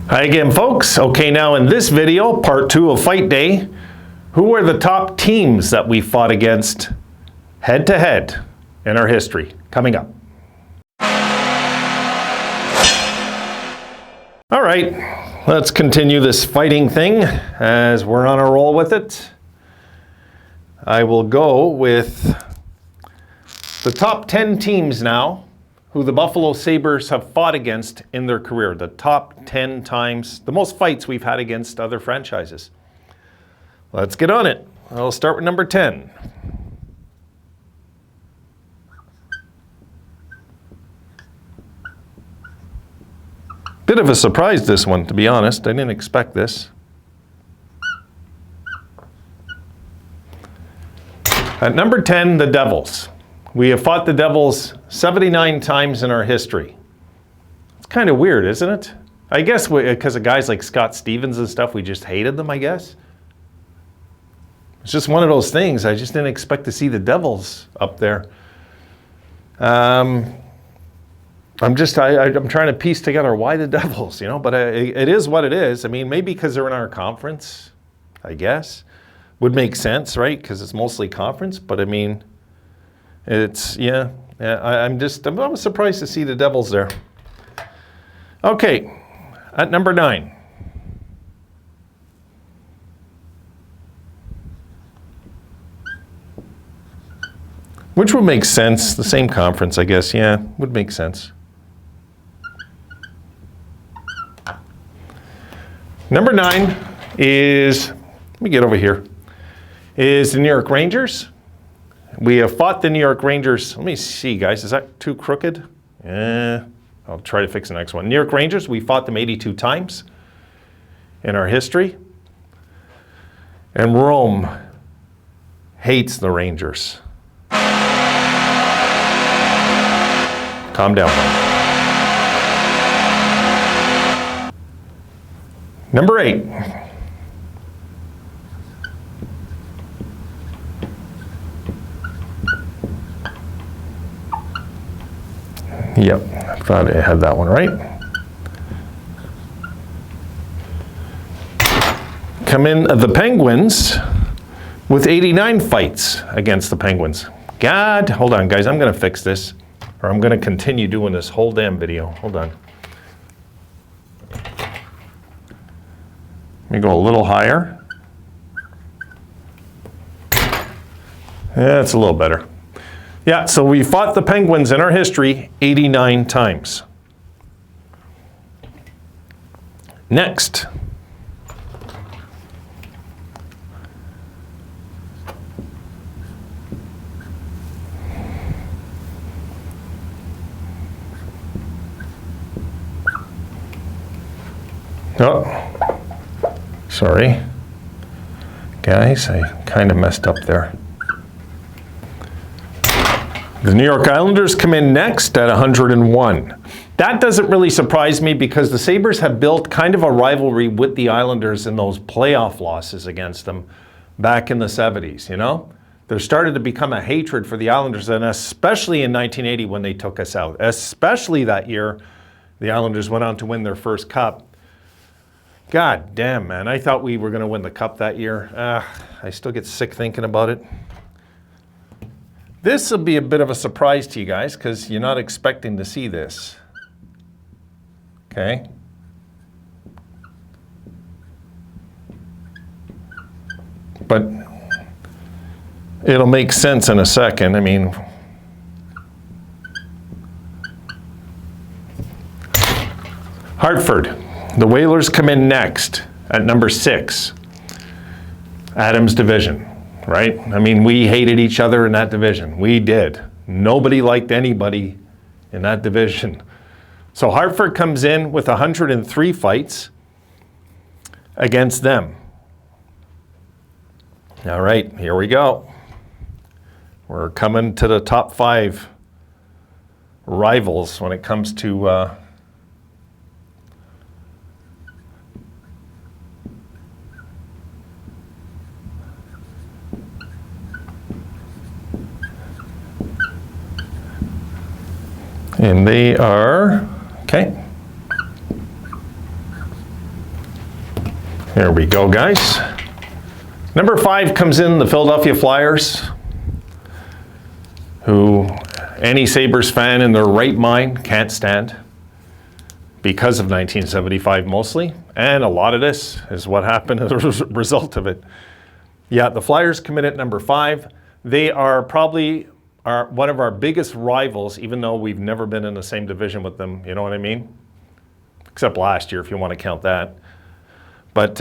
Hi again, folks. Okay, now in this video, part 2 of Fight Day, who are the top teams that we fought against head-to-head in our history? Coming up. All right, let's continue this fighting thing as we're on a roll with it. I will go with the top 10 teams now who the Buffalo Sabres have fought against in their career. The top 10 times, the most fights we've had against other franchises. Let's get on it. I'll start with number 10. Bit of a surprise, this one, to be honest. I didn't expect this. At number 10, the Devils. We have fought the Devils 79 times in our history. It's kind of weird, isn't it? I guess because of guys like Scott Stevens and stuff, we just hated them, I guess. It's just one of those things. I just didn't expect to see the Devils up there. I'm trying to piece together why the Devils, you know, but it is what it is. I mean, maybe because they're in our conference, I guess. Would make sense, right? Because it's mostly conference, but I mean, it's, yeah, I'm surprised to see the Devils there. Okay, at number 9. Which would make sense, the same conference, I guess, yeah, would make sense. Number 9 is, let me get over here, is the New York Rangers. We have fought the New York Rangers. Let me see, guys. Is that too crooked? I'll try to fix the next one. New York Rangers, we fought them 82 times in our history. And Rome hates the Rangers. Calm down. Number 8. Yep, I thought I had that one right. Come in the Penguins with 89 fights against the Penguins. God, hold on, guys. I'm going to fix this, or I'm going to continue doing this whole damn video. Hold on. Let me go a little higher. Yeah, it's a little better. Yeah, so we fought the Penguins in our history 89 times. Next. Oh, sorry. Guys, I kind of messed up there. The New York Islanders come in next at 101. That doesn't really surprise me because the Sabres have built kind of a rivalry with the Islanders in those playoff losses against them back in the 70s, you know? There started to become a hatred for the Islanders, and especially in 1980 when they took us out. Especially that year, the Islanders went on to win their first cup. God damn, man. I thought we were going to win the cup that year. I still get sick thinking about it. This will be a bit of a surprise to you guys because you're not expecting to see this. Okay? But it'll make sense in a second. I mean, Hartford. The Whalers come in next at number 6. Adams Division. Right? I mean, we hated each other in that division. We did. Nobody liked anybody in that division. So Hartford comes in with 103 fights against them. All right, here we go. We're coming to the top 5 rivals when it comes to and they are, okay. There we go, guys. Number 5 comes in the Philadelphia Flyers, who any Sabres fan in their right mind can't stand because of 1975 mostly. And a lot of this is what happened as a result of it. Yeah, the Flyers come in at number 5. They are probably one of our biggest rivals, even though we've never been in the same division with them. You know what I mean? Except last year, if you want to count that. But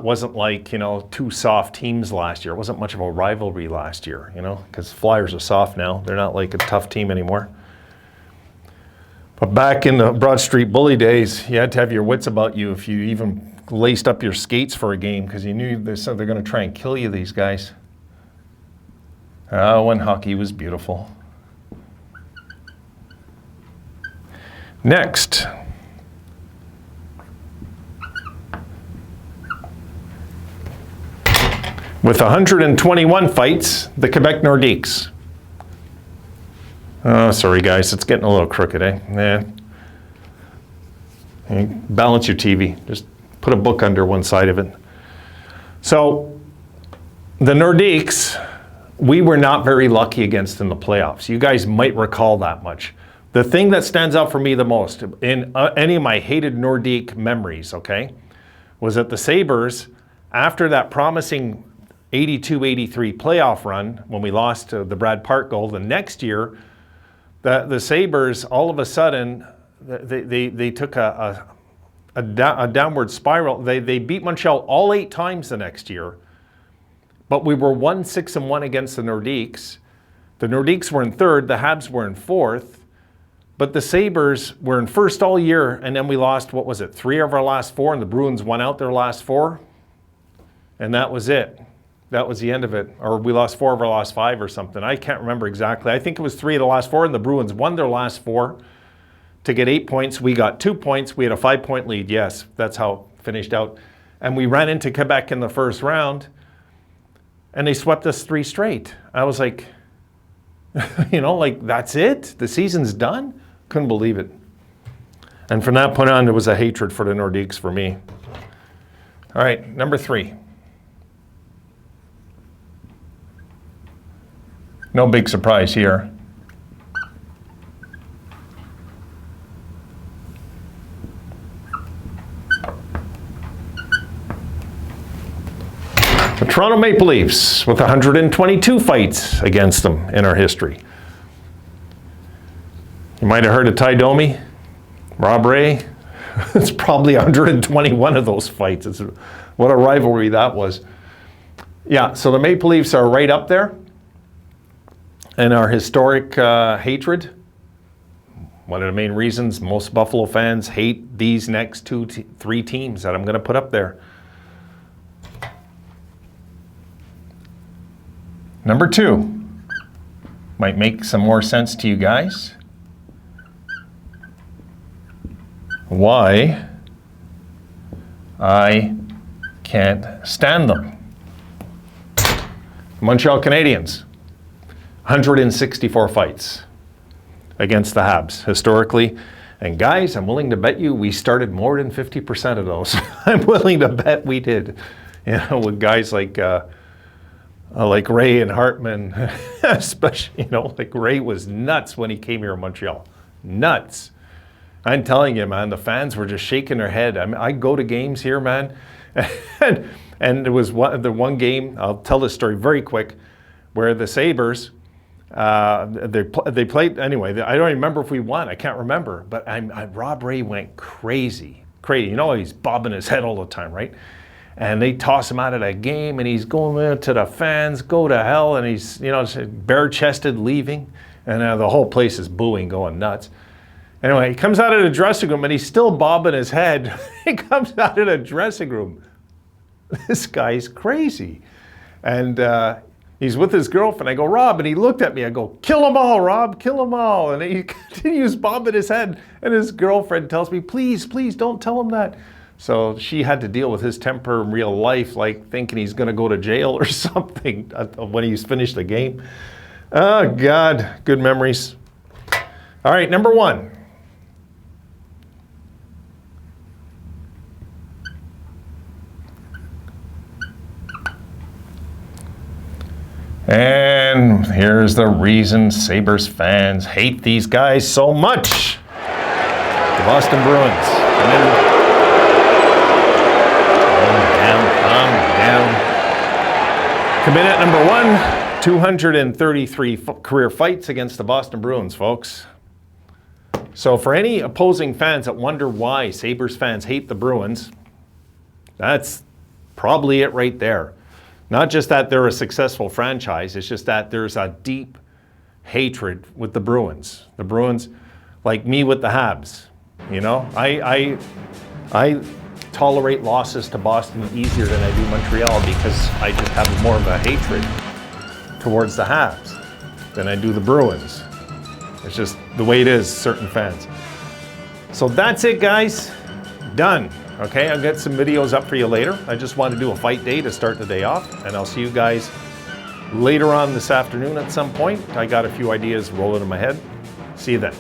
wasn't like, two soft teams last year. It wasn't much of a rivalry last year, because Flyers are soft now. They're not like a tough team anymore. But back in the Broad Street Bully days, you had to have your wits about you if you even laced up your skates for a game, because you knew they're going to try and kill you, these guys. Oh, when hockey was beautiful. Next. With 121 fights, the Quebec Nordiques. Oh, sorry guys, it's getting a little crooked, eh? Yeah. Balance your TV. Just put a book under one side of it. So, the Nordiques, we were not very lucky against in the playoffs. You guys might recall that much. The thing that stands out for me the most in any of my hated Nordique memories, okay, was that the Sabres, after that promising 82-83 playoff run, when we lost to the Brad Park goal, the next year, the Sabres, all of a sudden, they took a downward spiral. They beat Montreal all 8 times the next year, but we were 1-6-1 against the Nordiques. The Nordiques were in 3rd, the Habs were in 4th, but the Sabres were in 1st all year, and then we lost, 3 of our last 4, and the Bruins won out their last 4, and that was it. That was the end of it. Or we lost 4 of our last 5 or something. I can't remember exactly. I think it was 3 of the last 4, and the Bruins won their last 4 to get 8 points. We got 2 points. We had a 5-point lead. Yes, that's how it finished out. And we ran into Quebec in the first round, and they swept us 3 straight. I was like, that's it? The season's done? Couldn't believe it. And from that point on, there was a hatred for the Nordiques for me. All right, number 3. No big surprise here. The Toronto Maple Leafs with 122 fights against them in our history. You might have heard of Ty Domi, Rob Ray. It's probably 121 of those fights. What a rivalry that was. Yeah, so the Maple Leafs are right up there. And our historic hatred, one of the main reasons most Buffalo fans hate these next 3 teams that I'm going to put up there. Number 2 might make some more sense to you guys. Why I can't stand them. Montreal Canadians. 164 fights against the Habs historically. And guys, I'm willing to bet you we started more than 50% of those. I'm willing to bet we did. With guys like Ray and Hartman, especially, like Ray was nuts when he came here in Montreal. Nuts. I'm telling you, man, the fans were just shaking their head. I mean, I go to games here, man. And there was the one game, I'll tell this story very quick, where the Sabres, they played anyway. I don't remember if we won. I can't remember. But Rob Ray went crazy. He's bobbing his head all the time, right? And they toss him out of that game, and he's going to the fans, go to hell, and he's bare-chested leaving, and the whole place is booing, going nuts. Anyway, he comes out of the dressing room, and he's still bobbing his head. He comes out of the dressing room. This guy's crazy, and he's with his girlfriend. I go, Rob, and he looked at me. I go, kill them all, Rob, kill them all. And he continues bobbing his head. And his girlfriend tells me, please, don't tell him that. So she had to deal with his temper in real life, like thinking he's going to go to jail or something when he's finished the game. Oh, God, good memories. All right, number 1. And here's the reason Sabres fans hate these guys so much. The Boston Bruins. Come in. Calm down. Come in at number 1, 233 career fights against the Boston Bruins, folks. So for any opposing fans that wonder why Sabres fans hate the Bruins, that's probably it right there. Not just that they're a successful franchise, it's just that there's a deep hatred with the Bruins. The Bruins, like me with the Habs. You know, I tolerate losses to Boston easier than I do Montreal because I just have more of a hatred towards the Habs than I do the Bruins. It's just the way it is, certain fans. So that's it, guys. Done. Okay, I'll get some videos up for you later. I just want to do a fight day to start the day off, and I'll see you guys later on this afternoon at some point. I got a few ideas rolling in my head. See you then.